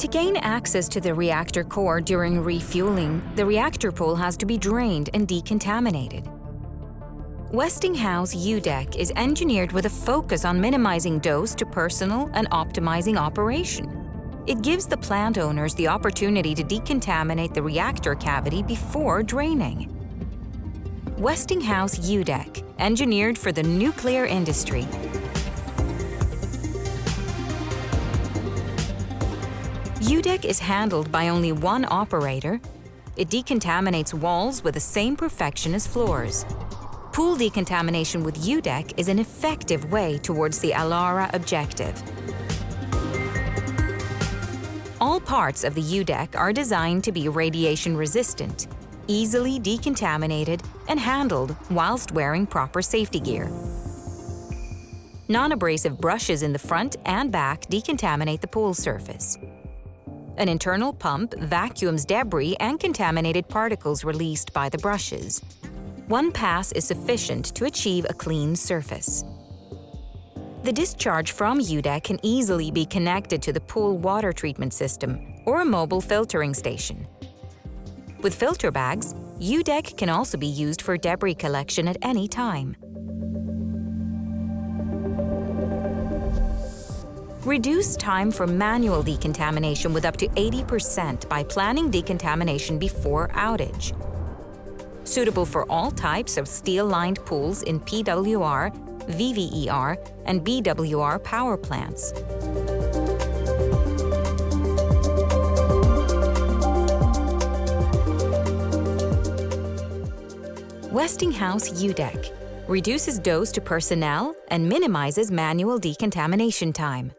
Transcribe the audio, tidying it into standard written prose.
To gain access to the reactor core during refueling, the reactor pool has to be drained and decontaminated. Westinghouse U-DEC is engineered with a focus on minimizing dose to personal and optimizing operation. It gives the plant owners the opportunity to decontaminate the reactor cavity before draining. Westinghouse U-DEC, engineered for the nuclear industry. U-DEC is handled by only one operator. It decontaminates walls with the same perfection as floors. Pool decontamination with U-DEC is an effective way towards the ALARA objective. All parts of the U-DEC are designed to be radiation resistant, easily decontaminated and handled whilst wearing proper safety gear. Non-abrasive brushes in the front and back decontaminate the pool surface. An internal pump vacuums debris and contaminated particles released by the brushes. One pass is sufficient to achieve a clean surface. The discharge from U-DEC can easily be connected to the pool water treatment system or a mobile filtering station. With filter bags, U-DEC can also be used for debris collection at any time. Reduce time for manual decontamination with up to 80% by planning decontamination before outage. Suitable for all types of steel-lined pools in PWR, VVER, and BWR power plants. Westinghouse U-DEC reduces dose to personnel and minimizes manual decontamination time.